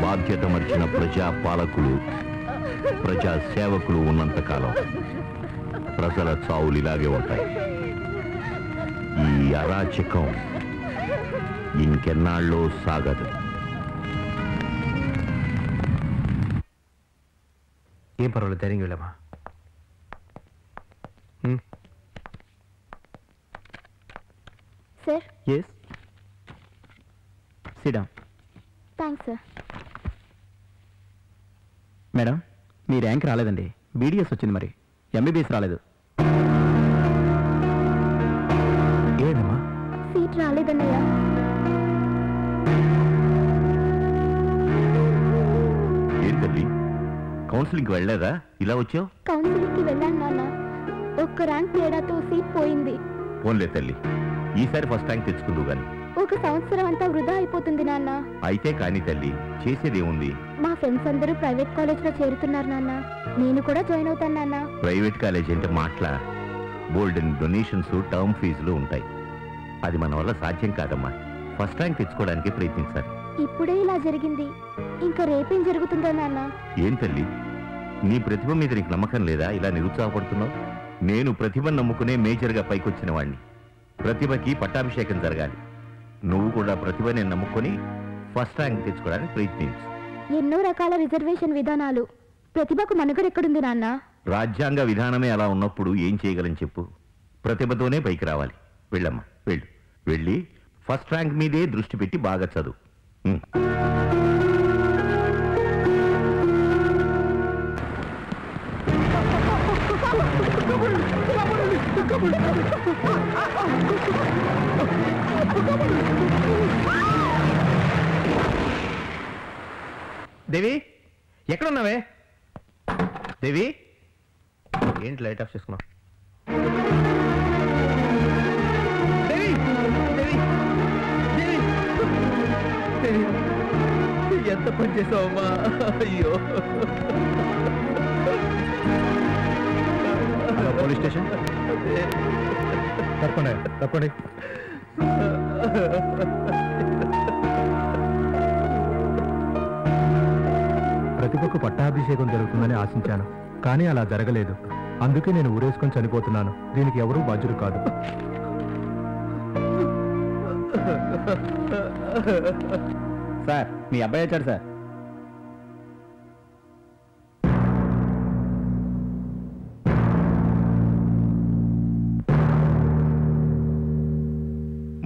బాధ్యత మర్చిన ప్రజా పాలకులు ప్రజా సేవకులు ఉన్నంతకాలం ప్రజల చావులు ఇలాగే ఉంటాయి. ఈ అరాచకం ఇంకెన్నాళ్ళో సాగదు. ఏం పర్వాలేదు, ధైర్యం వెళ్ళమ్మా. Sir. Yes, sit down. Thanks sir. Madam, మీ ర్యాంక్ రాలేదండి, బీడీఎస్ వచ్చింది, మరి ఎంబీబీఎస్ రాలేదు. ఏదమ్మా? సీట్ రాలేదన్నయ్యా. ఏంటల్లి, కౌన్సిలింగ్కి వెళ్ళలేదా? ఇలా వచ్చావు? కౌన్సిలింగ్కి వెళ్ళాను నాన్న. ఒక్క ర్యాంక్ తేడాతో సీట్ పోయింది. పోన్లే తల్లి, ఈసారి ఫస్ట్ ర్యాంక్ తెచ్చుకుందు గాని. ఒక సంవత్సరం అంతా వృధా అయిపోతుంది నాన్న. అయితే కానీ తల్లి, చేసేదేముంది? మా ఫ్రెండ్స్ అందరూ ప్రైవేట్ కాలేజ్లో చేరుతున్నారు నాన్న. నేను కూడా జాయిన్ అవుతాను నాన్న. ప్రైవేట్ కాలేజ్ అంటే మాట్లా బోల్డెన్ డొనేషన్స్, టర్మ్ ఫీజులు ఉంటాయి. అది మన వల్ల సాధ్యం కాదమ్మా. ఫస్ట్ ర్యాంక్ తెచ్చుకోవడానికి ప్రయత్నించాలి. ఇప్పుడే ఇలా జరిగింది, ఇంకా రేపేం జరుగుతుందో నాన్న? ఏం తల్లి, నీ ప్రతిభ మీద నీకు నమ్మకం లేదా? ఇలా నిరుత్సాహపడుతున్నావు? నేను ప్రతిభను నమ్ముకునే మేజర్గా పైకొచ్చిన వాడిని. ప్రతిభకి పట్టాభిషేకం జరగాలి. నువ్వు కూడా ప్రతిభని నమ్ముకొని ఫస్ట్ ర్యాంక్ తెచ్చుకోవడానికి ప్రయత్నించు. ఎన్నో రకాల రిజర్వేషన్ విధానాలు, ప్రతిభకు మనుగడెక్కడుంది నాన్న? రాజ్యాంగ విధానమే అలా ఉన్నప్పుడు ఏం చేయగలని చెప్పు. ప్రతిభతోనే పైకి రావాలి. వెళ్ళమ్మా, వెళ్ళు. వెళ్ళి ఫస్ట్ ర్యాంక్ మీదే దృష్టి పెట్టి బాగా చదువు. దేవి, ఎక్కడున్నావే? దేవి, ఏంటి లైట్ ఆఫ్ చేసుకున్నావు? దేవి, దేవి, దేవి, దేవి, ఎంత పని చేసావమ్మా? అయ్యో, పోలీస్ స్టేషన్ తప్పండి, తప్పండి. ప్రతిభకు పట్టాభిషేకం జరుగుతుందని ఆశించాను, కానీ అలా జరగలేదు. అందుకే నేను ఊరేసుకొని చనిపోతున్నాను. దీనికి ఎవరూ బాధ్యులు కాదు. సార్, మీ అబ్బాయి వచ్చాడు సార్.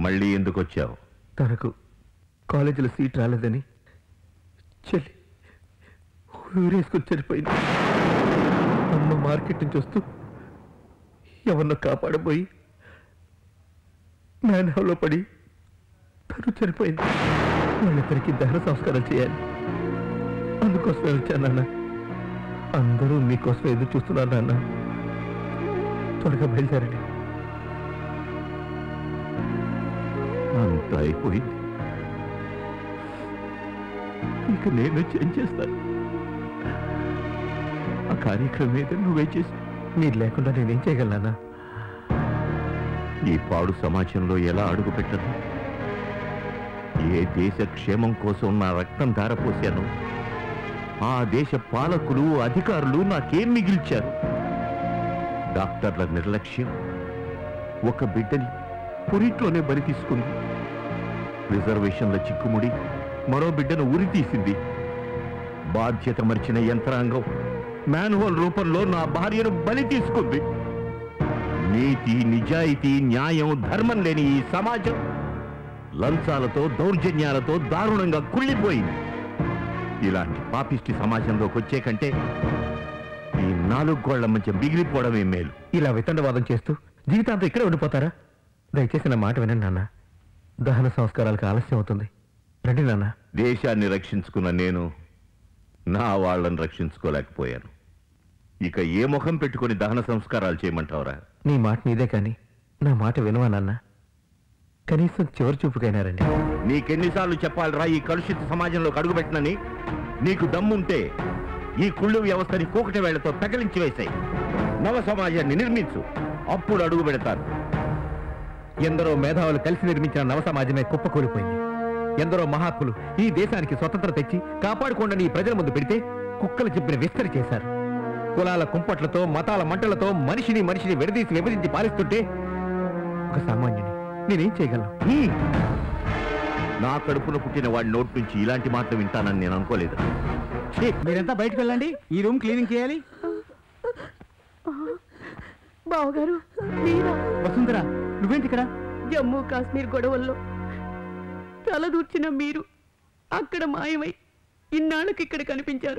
మళ్ళీ ఎందుకు వచ్చావు? తనకు కాలేజీలో సీట్ రాలేదని చెల్లి ఊరేసుకొని చనిపోయింది. అమ్మ మార్కెట్ నుంచి వస్తూ ఎవరినో కాపాడబోయి మ్యాన్ హౌల్లో పడి తను చనిపోయింది. వాళ్ళిద్దరికి దహన సంస్కారం చేయాలి. అందుకోసమే వచ్చాను నాన్న. అందరూ మీకోసం ఎదురు చూస్తున్నారు నాన్న. త్వరగా బయలుదేరండి. అంతా అయిపోయింది. ఇక నేను ఏం చేస్తాను? ఆ కార్యక్రమం ఏదో నువ్వే చేసి. మీరు లేకుండా నేనేం చేయగలనా? ఈ పాడు సమాజంలో ఎలా అడుగు పెట్టదు? ఏ దేశ క్షేమం కోసం నా రక్తం ధారపోశాను, ఆ దేశ పాలకులు అధికారులు నాకేం మిగిల్చారు? డాక్టర్ల నిర్లక్ష్యం ఒక బిడ్డని పురిట్లోనే బలి తీసుకుంది. రిజర్వేషన్ల చిక్కుముడి మరో బిడ్డను ఉరి తీసింది. బాధ్యత మర్చిన యంత్రాంగం మ్యాన్హోల్ రూపంలో నా భార్యను బలి తీసుకుంది. నీతి, నిజాయితీ, న్యాయం, ధర్మం లేని ఈ సమాజం లంచాలతో, దౌర్జన్యాలతో దారుణంగా కుళ్ళిపోయింది. ఇలాంటి పాపిష్టి సమాజంలోకి వచ్చే కంటే ఈ 4 గోళ్ల మధ్య మిగిలిపోవడమే మేలు. ఇలా వితండవాదం చేస్తూ జీవితాంతం ఇక్కడే ఉండిపోతారా? దయచేసి నా మాట వినండి నాన్న. దహన సంస్కారాలకు ఆలస్యం అవుతుంది. రండి నాన్న. దేశాన్ని రక్షించుకున్న నేను నా వాళ్ళని రక్షించుకోలేకపోయాను. ఇక ఏ ముఖం పెట్టుకుని దహన సంస్కారాలు చేయమంటావురా? నీ మాట నీదే కానీ నా మాట వినవా నాన్న? కనీసం చివరి చూపుకైనా రండి. నీకెన్నిసార్లు చెప్పాలిరా ఈ కలుషిత సమాజంలోకి అడుగుపెట్టనని? నీకు దమ్ముంటే ఈ కుళ్ళు వ్యవస్థని కూకటి వేళ్లతో పెకలించి వేశాయి. నవ సమాజాన్ని నిర్మించు, అప్పుడు అడుగు పెడతారు. ఎందరో మేధావులు కలిసి నిర్మించిన నవ సమాజమే కుప్పకూలిపోయింది. ఎందరో మహాత్ములు ఈ దేశానికి స్వతంత్రం తెచ్చి కాపాడుకోండి ఈ ప్రజల ముందు పెడితే కుక్కలు చెప్పిన విస్తరి చేశారు. కులాల కుంపట్లతో మతాల మంటలతో మనిషిని విడదీసి విభజించి పాలిస్తుంటే ఒక సామాన్యుని నేనేం చేయగలను? నా కడుపున పుట్టిన వాడి నోటి నుంచి ఇలాంటి మాటలు వింటానని నేను అనుకోలేదు. మీరంతా బయటకు వెళ్ళండి, ఈ రూమ్ క్లీనింగ్ చేయాలి. బావగారు మీరా? వసుంధరా, నువ్వేంటి ఇక్కడ? జమ్మూ కాశ్మీర్ గొడవల్లో తలదూర్చిన మీరు అక్కడ మాయమై ఇన్నాళ్ళకి ఇక్కడ కనిపించారు.